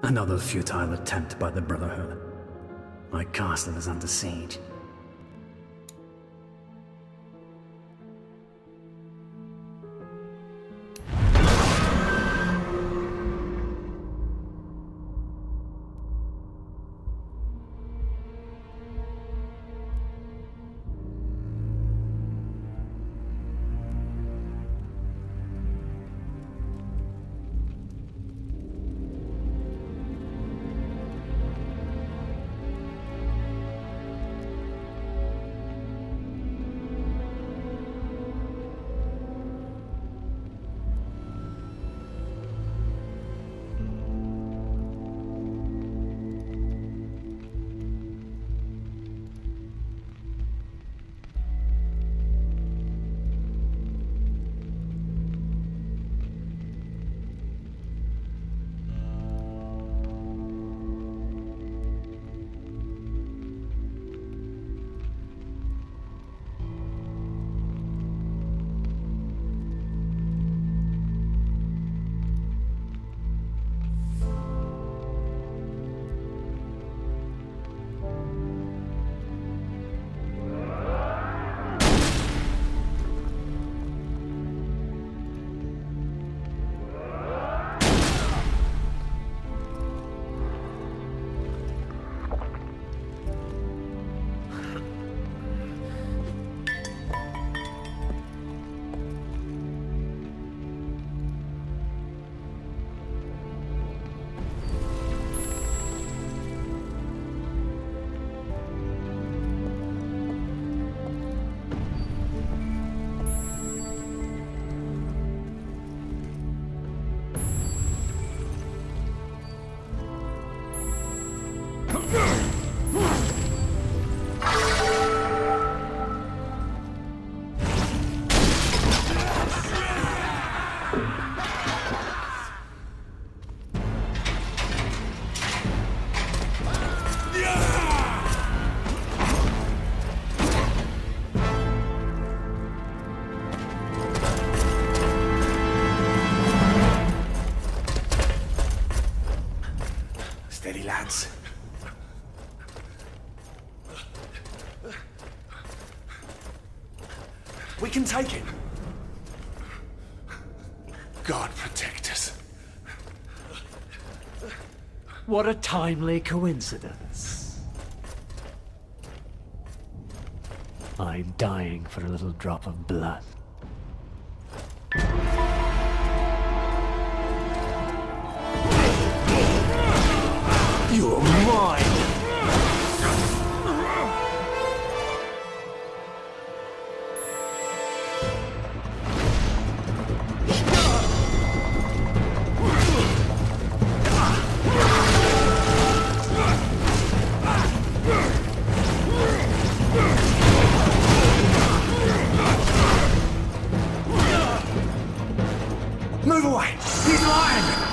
Another futile attempt by the Brotherhood. My castle is under siege. Steady, lads. We can take it. God protect us. What a timely coincidence. I'm dying for a little drop of blood. You're mine! Move away! He's lying!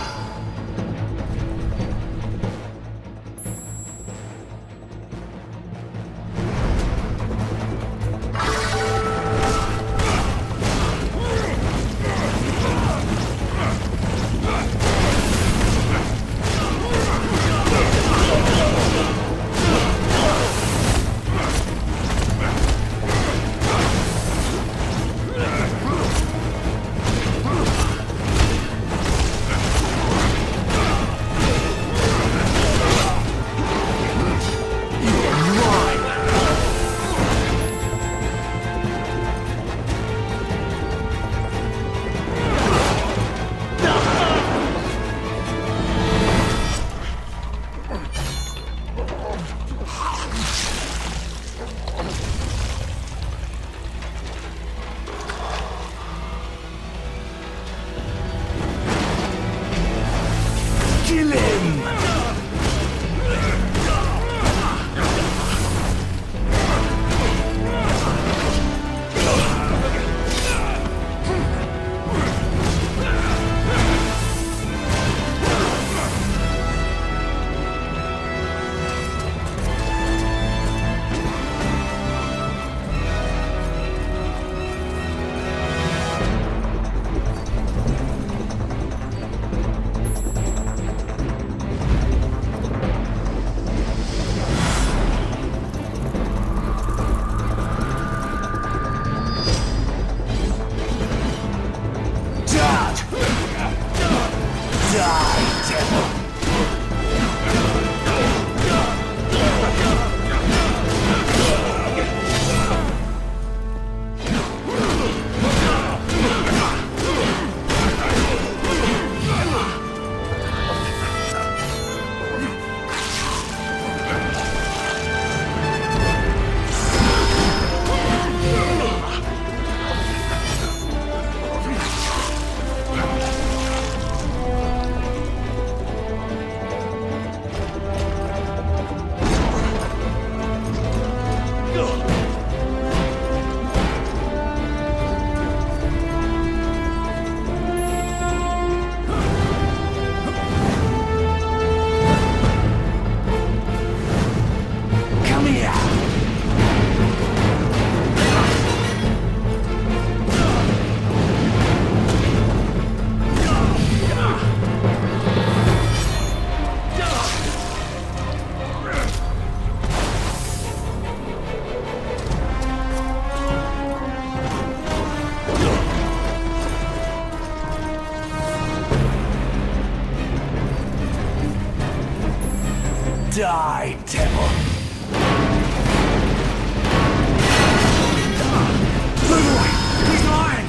Die, devil! Die, devil! Move away! He's lying!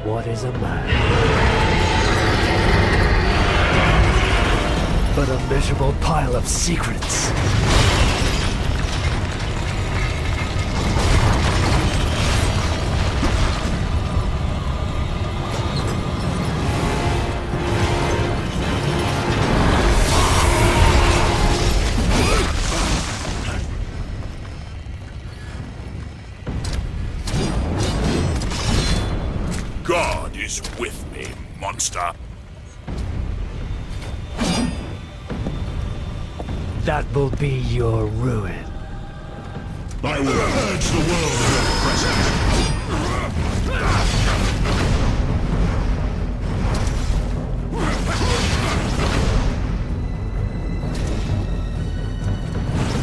What is a man? But a miserable pile of secrets. God is with me, monster. That will be your ruin. I will purge the world of your presence.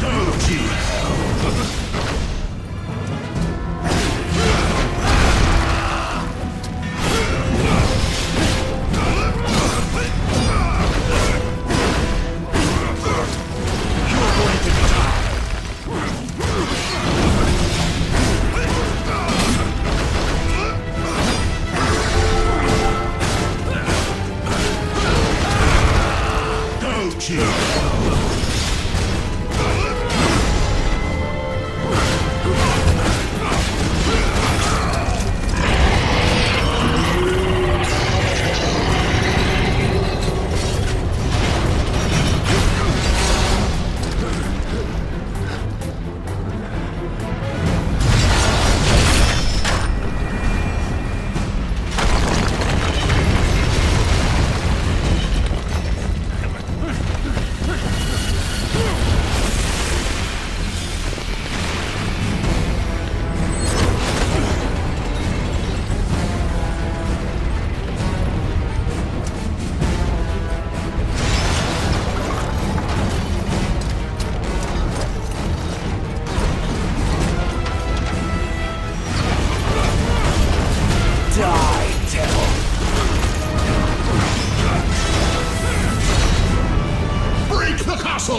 Go to hell.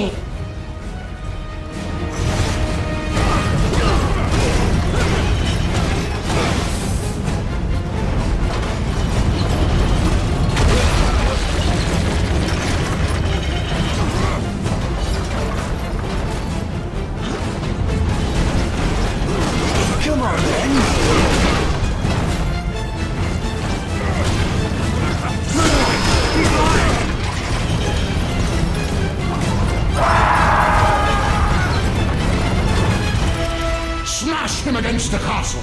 castle! Come on, then. He's lying! Smash him against the castle!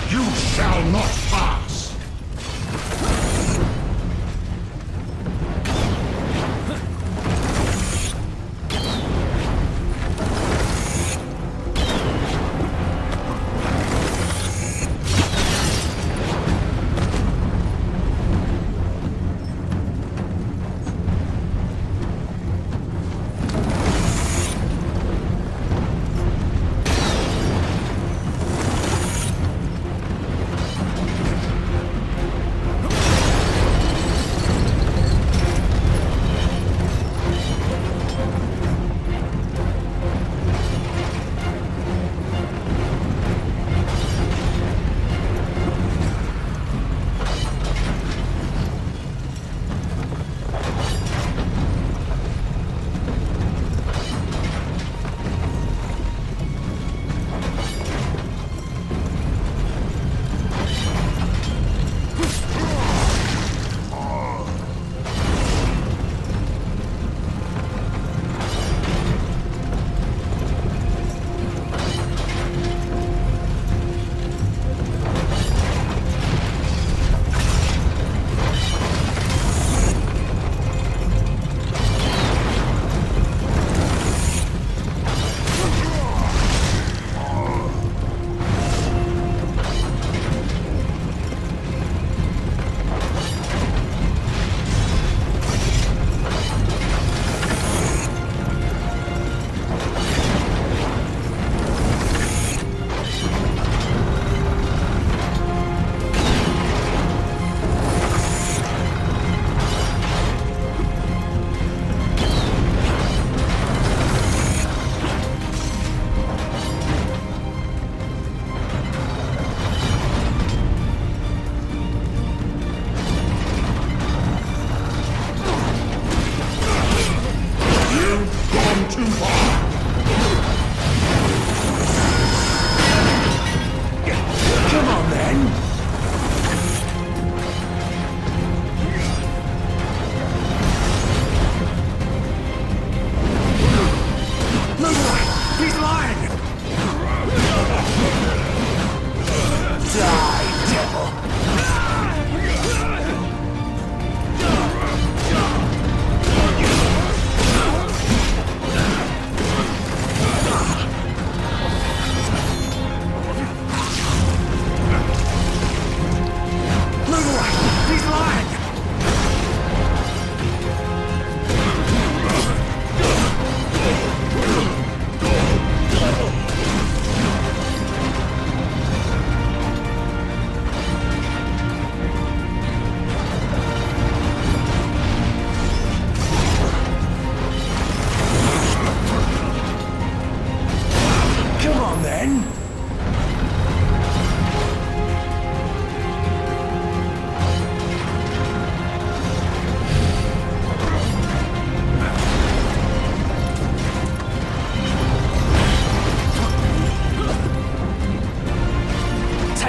You shall not pass!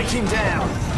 Take him down!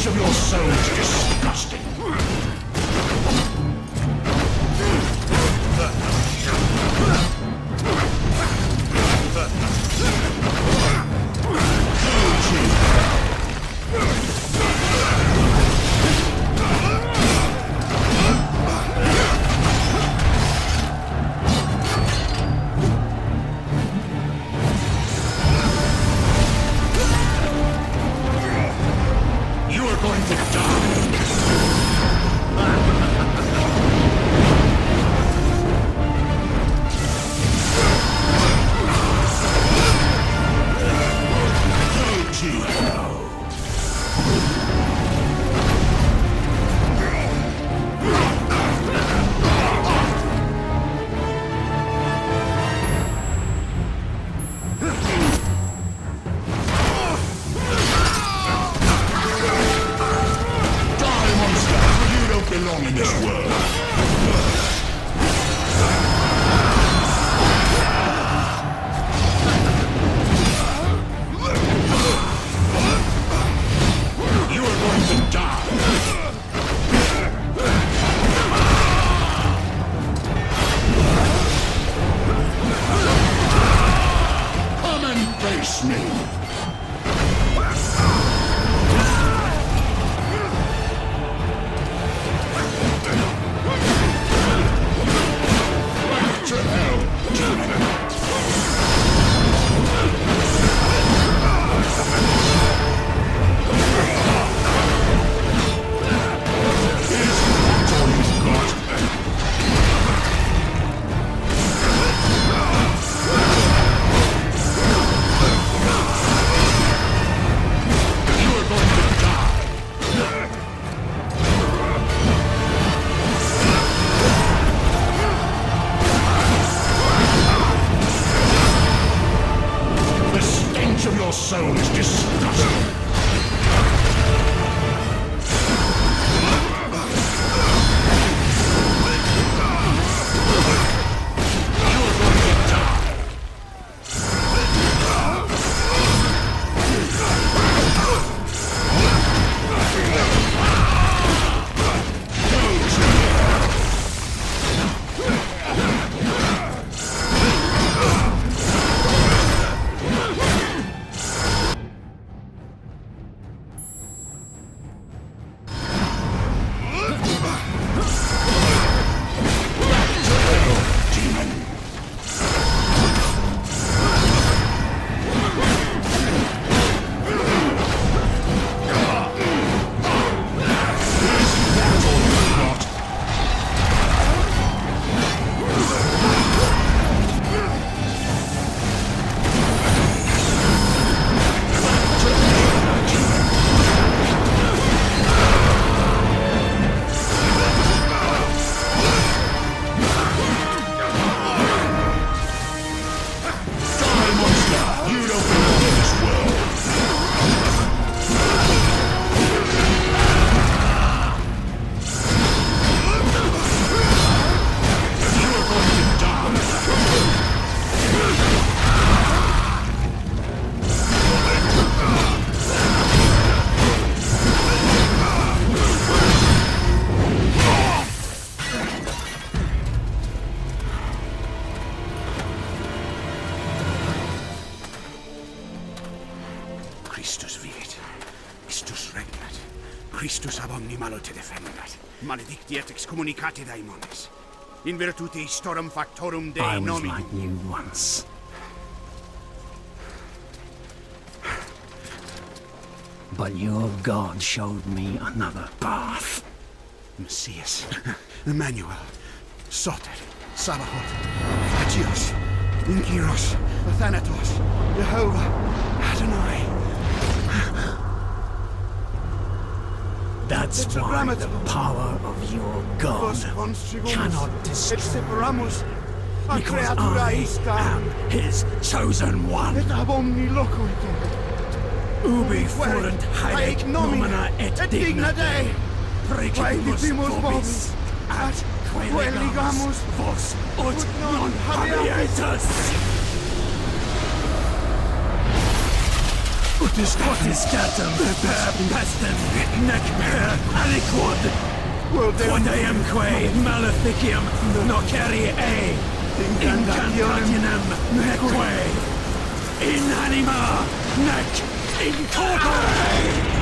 of your soul is disgusting. Istus regnat. Christus ab omni malo te defendat. Maledictiet excommunicati daemones. In virtute istorum factorum Dei I was nomini. like you once. But your God showed me another path. Messias, Emmanuel, Soter, Sabaoth, Agios, Inkyros, Athanatos, Jehovah, Adonai. That's why the power of your God cannot destroy me, because I am his chosen one. Et ab omni loco Ubi fuerent haec nomina et digna Dei, precipimus vobis, at quae ligamus vos ut non habietus. Utistatum per pestem, nec per aliquod, quod eamque maleficium nocere incantationem neque, in anima nec in corpore.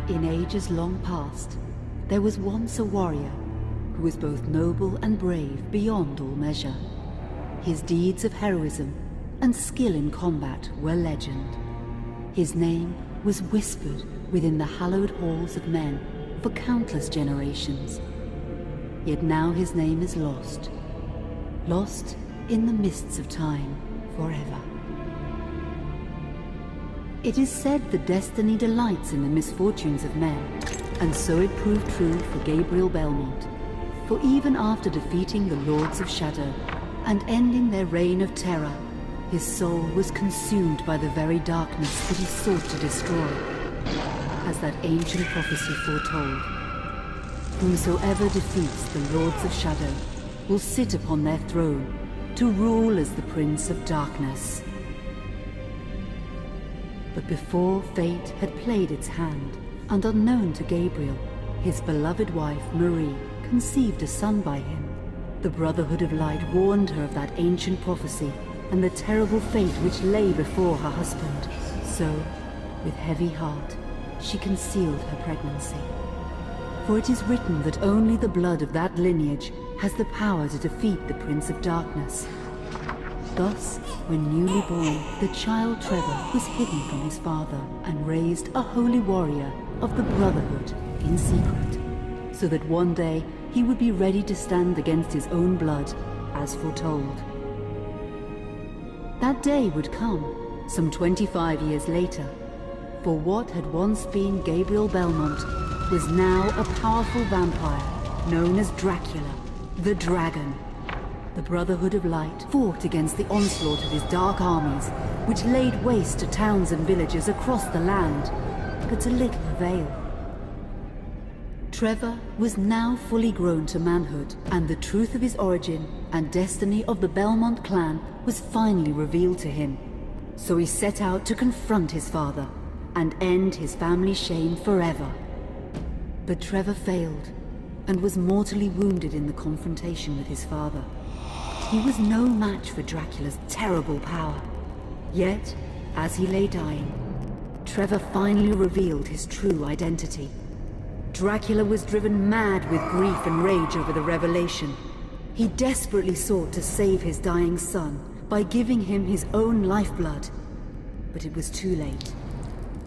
In ages long past, there was once a warrior who was both noble and brave beyond all measure. His deeds of heroism and skill in combat were legend. His name was whispered within the hallowed halls of men for countless generations. Yet now his name is lost. Lost in the mists of time forever. It is said that destiny delights in the misfortunes of men, and so it proved true for Gabriel Belmont. For even after defeating the Lords of Shadow and ending their reign of terror, his soul was consumed by the very darkness that he sought to destroy, as that ancient prophecy foretold. Whomsoever defeats the Lords of Shadow will sit upon their throne to rule as the Prince of Darkness. But before fate had played its hand, and unknown to Gabriel, his beloved wife, Marie, conceived a son by him. The Brotherhood of Light warned her of that ancient prophecy and the terrible fate which lay before her husband. So, with heavy heart, she concealed her pregnancy. For it is written that only the blood of that lineage has the power to defeat the Prince of Darkness. Thus, when newly born, the child Trevor was hidden from his father and raised a holy warrior of the Brotherhood in secret, so that one day he would be ready to stand against his own blood, as foretold. That day would come, some 25 years later, for what had once been Gabriel Belmont was now a powerful vampire known as Dracula, the Dragon. The Brotherhood of Light fought against the onslaught of his dark armies, which laid waste to towns and villages across the land, but to little avail. Trevor was now fully grown to manhood, and the truth of his origin and destiny of the Belmont clan was finally revealed to him. So he set out to confront his father and end his family's shame forever. But Trevor failed, and was mortally wounded in the confrontation with his father. He was no match for Dracula's terrible power. Yet, as he lay dying, Trevor finally revealed his true identity. Dracula was driven mad with grief and rage over the revelation. He desperately sought to save his dying son by giving him his own lifeblood. But it was too late.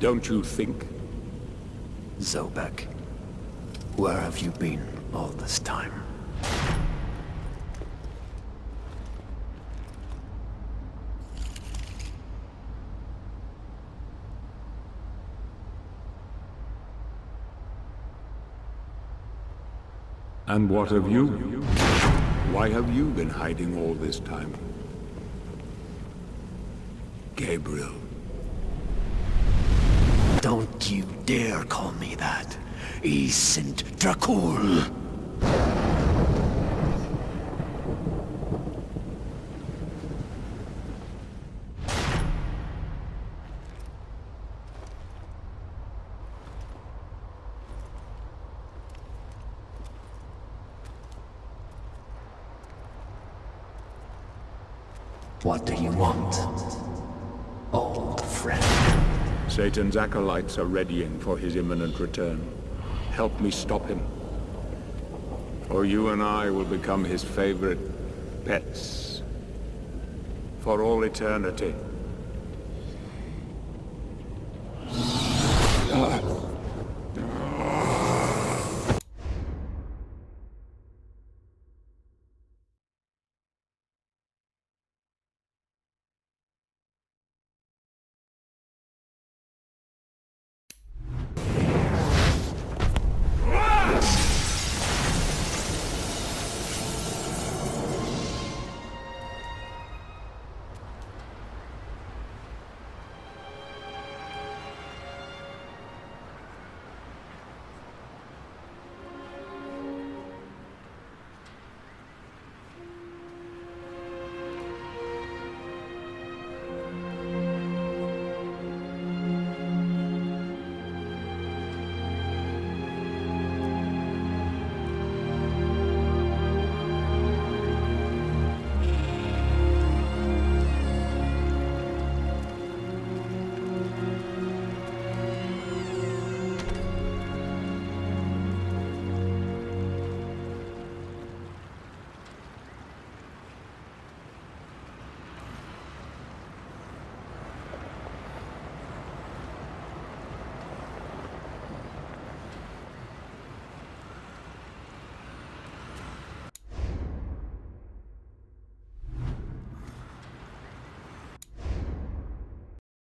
Don't you think? Zobek, where have you been all this time? And what of you? Why have you been hiding all this time? Gabriel. Don't you dare call me that. Sint Dracul! What do you want, old friend? Satan's acolytes are readying for his imminent return. Help me stop him. Or you and I will become his favorite pets. For all eternity.